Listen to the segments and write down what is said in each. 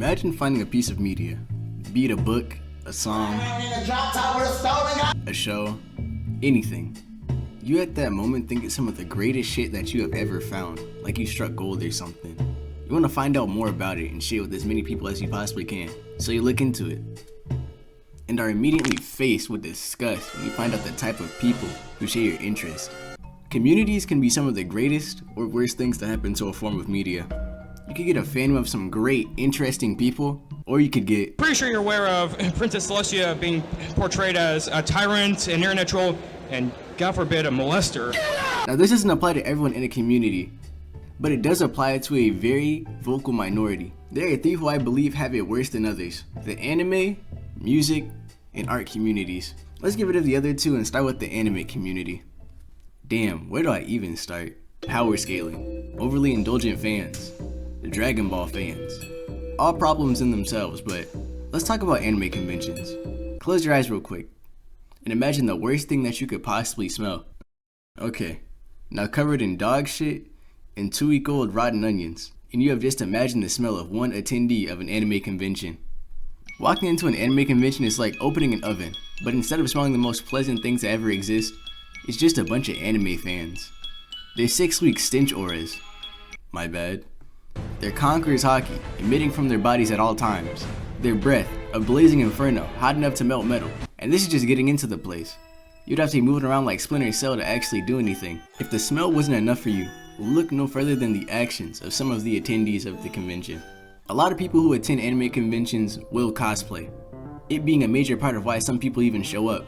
Imagine finding a piece of media, be it a book, a song, a show, anything. You at that moment think it's some of the greatest shit that you have ever found, like you struck gold or something. You want to find out more about it and share with as many people as you possibly can, so you look into it. And are immediately faced with disgust when you find out the type of people who share your interest. Communities can be some of the greatest or worst things to happen to a form of media. You could get a fandom of some great, interesting people, or you could get... Pretty sure you're aware of Princess Celestia being portrayed as a tyrant, an internet troll, and God forbid, a molester. Now this doesn't apply to everyone in a community, but it does apply to a very vocal minority. There are three who I believe have it worse than others: the anime, music, and art communities. Let's get rid of the other two and start with the anime community. Damn, where do I even start? Power scaling, overly indulgent fans, the Dragon Ball fans. All problems in themselves, but let's talk about anime conventions. Close your eyes real quick and imagine the worst thing that you could possibly smell. Okay, now covered in dog shit and 2-week-old rotten onions, and you have just imagined the smell of one attendee of an anime convention. Walking into an anime convention is like opening an oven, but instead of smelling the most pleasant things that ever exist, it's just a bunch of anime fans. They're 6-week stench auras. My bad. They're conquerors hockey, emitting from their bodies at all times. Their breath, a blazing inferno, hot enough to melt metal. And this is just getting into the place. You'd have to be moving around like Splinter Cell to actually do anything. If the smell wasn't enough for you, look no further than the actions of some of the attendees of the convention. A lot of people who attend anime conventions will cosplay, it being a major part of why some people even show up.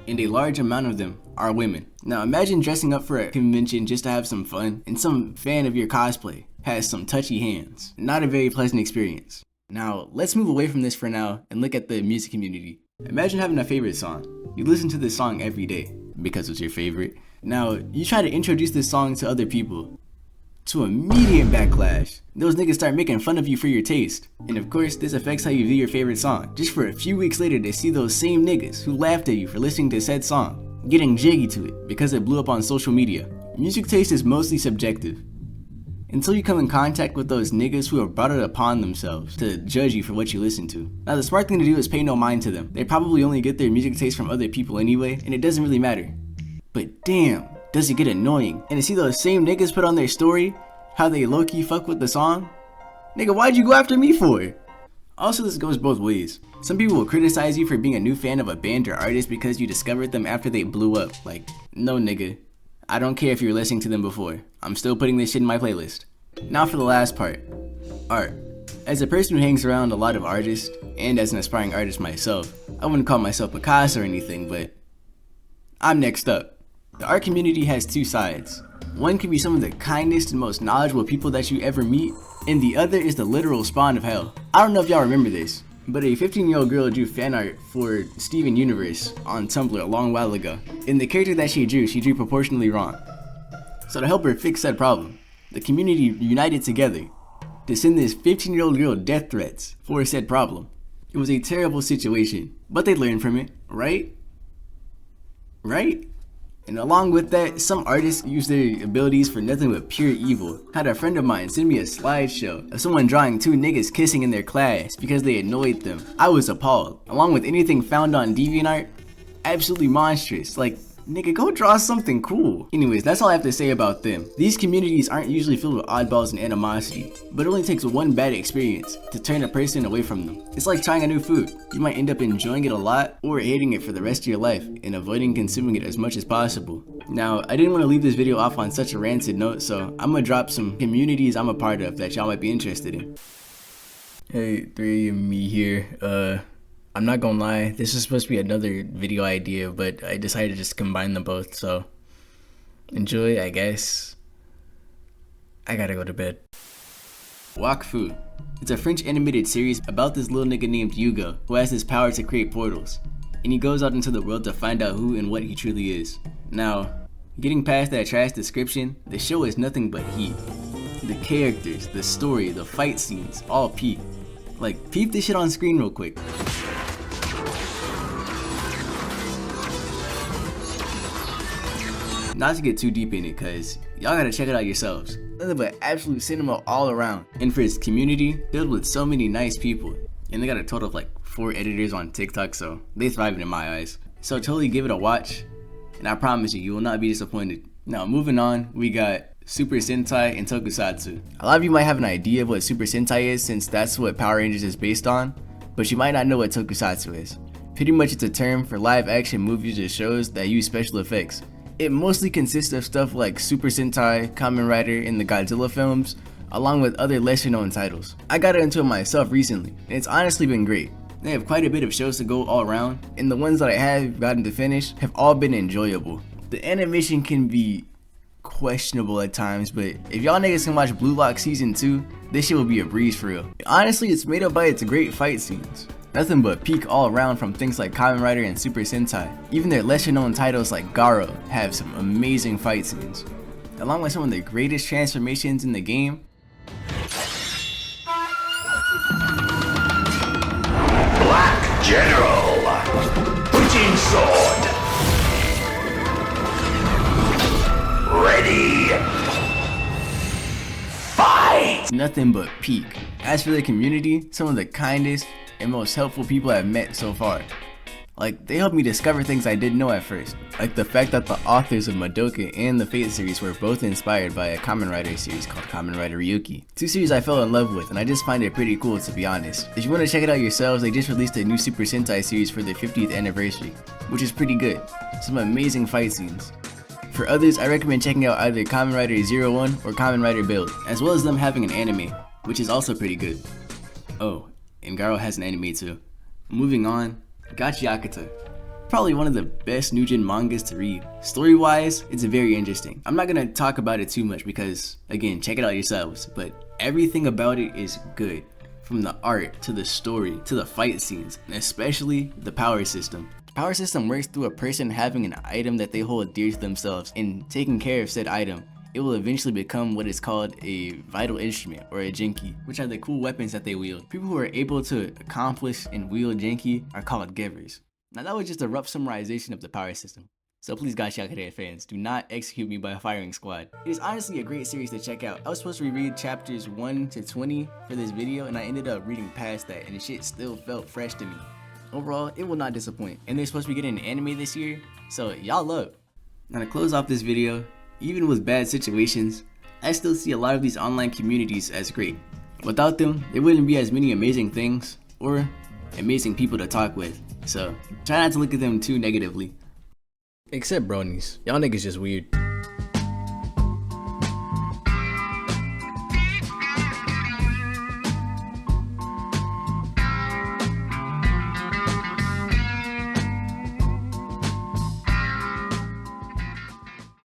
And a large amount of them are women. Now imagine dressing up for a convention just to have some fun, and some fan of your cosplay has some touchy hands. Not a very pleasant experience. Now let's move away from this for now and look at the music community. Imagine having a favorite song. You listen to this song every day because it's your favorite. Now you try to introduce this song to other people. To immediate backlash. Those niggas start making fun of you for your taste. And of course, this affects how you view your favorite song. Just for a few weeks later to see those same niggas who laughed at you for listening to said song getting jiggy to it because it blew up on social media. Music taste is mostly subjective, until you come in contact with those niggas who have brought it upon themselves to judge you for what you listen to. Now the smart thing to do is pay no mind to them. They probably only get their music taste from other people anyway, and it doesn't really matter. But damn, does it get annoying. And to see those same niggas put on their story how they low-key fuck with the song? Nigga, why'd you go after me for? Also, this goes both ways. Some people will criticize you for being a new fan of a band or artist because you discovered them after they blew up. Like, no nigga. I don't care if you were listening to them before. I'm still putting this shit in my playlist. Now for the last part. Art. As a person who hangs around a lot of artists, and as an aspiring artist myself, I wouldn't call myself Picasso or anything, but I'm next up. The art community has two sides. One can be some of the kindest and most knowledgeable people that you ever meet, and the other is the literal spawn of hell. I don't know if y'all remember this, but a 15-year-old girl drew fan art for Steven Universe on Tumblr a long while ago. In the character that she drew proportionally wrong. So to help her fix that problem, the community united together to send this 15-year-old girl death threats for said problem. It was a terrible situation, but they learned from it, right? Right? And along with that, some artists use their abilities for nothing but pure evil. Had a friend of mine send me a slideshow of someone drawing two niggas kissing in their class because they annoyed them. I was appalled. Along with anything found on DeviantArt, absolutely monstrous. Like, nigga, go draw something cool. Anyways, that's all I have to say about them. These communities aren't usually filled with oddballs and animosity, but it only takes one bad experience to turn a person away from them. It's like trying a new food. You might end up enjoying it a lot or hating it for the rest of your life and avoiding consuming it as much as possible. Now, I didn't want to leave this video off on such a rancid note, so I'm gonna drop some communities I'm a part of that y'all might be interested in. Hey, three of me here. I'm not gonna lie, this is supposed to be another video idea, but I decided to just combine them both, so enjoy, I guess. I gotta go to bed. Wakfu. It's a French animated series about this little nigga named Hugo who has this power to create portals, and he goes out into the world to find out who and what he truly is. Now, getting past that trash description, the show is nothing but heat. The characters, the story, the fight scenes, all peak. Like, peep this shit on screen real quick. Not to get too deep in it, cause y'all gotta check it out yourselves. Nothing but absolute cinema all around. And for its community, filled with so many nice people. And they got a total of like 4 editors on TikTok, so they thriving in my eyes. So totally give it a watch, and I promise you, you will not be disappointed. Now moving on, we got Super Sentai and Tokusatsu. A lot of you might have an idea of what Super Sentai is since that's what Power Rangers is based on, but you might not know what Tokusatsu is. Pretty much it's a term for live action movies or shows that use special effects. It mostly consists of stuff like Super Sentai, Kamen Rider, and the Godzilla films, along with other lesser known titles. I got into it myself recently, and it's honestly been great. They have quite a bit of shows to go all around, and the ones that I have gotten to finish have all been enjoyable. The animation can be questionable at times, but if y'all niggas can watch Blue Lock Season 2, this shit will be a breeze for real. Honestly, it's made up by its great fight scenes. Nothing but peak all around from things like Kamen Rider and Super Sentai. Even their lesser known titles like Garo have some amazing fight scenes. Along with some of the greatest transformations in the game, Black General, Butching Sword, ready, fight! nothing but peak. As for the community, some of the kindest and most helpful people I've met so far. Like, they helped me discover things I didn't know at first. Like the fact that the authors of Madoka and the Fate series were both inspired by a Kamen Rider series called Kamen Rider Ryuki. 2 series I fell in love with, and I just find it pretty cool to be honest. If you want to check it out yourselves, they just released a new Super Sentai series for their 50th anniversary, which is pretty good. Some amazing fight scenes. For others, I recommend checking out either Kamen Rider 01 or Kamen Rider Build, as well as them having an anime, which is also pretty good. Oh, and Garo has an anime too. Moving on, Gachiakata. Probably one of the best new gen mangas to read. Story wise, it's very interesting. I'm not gonna talk about it too much because, again, check it out yourselves, but everything about it is good. From the art, to the story, to the fight scenes, and especially the power system. The power system works through a person having an item that they hold dear to themselves and taking care of said item. It will eventually become what is called a vital instrument or a Genki, which are the cool weapons that they wield. People who are able to accomplish and wield Genki are called givers. Now that was just a rough summarization of the power system. So please Gachiakata fans, do not execute me by a firing squad. It is honestly a great series to check out. I was supposed to reread chapters 1 to 20 for this video, and I ended up reading past that, and the shit still felt fresh to me. Overall, it will not disappoint. And they're supposed to be getting an anime this year, so y'all up. Now to close off this video, even with bad situations, I still see a lot of these online communities as great. Without them, there wouldn't be as many amazing things or amazing people to talk with. So try not to look at them too negatively. Except bronies. Y'all niggas just weird.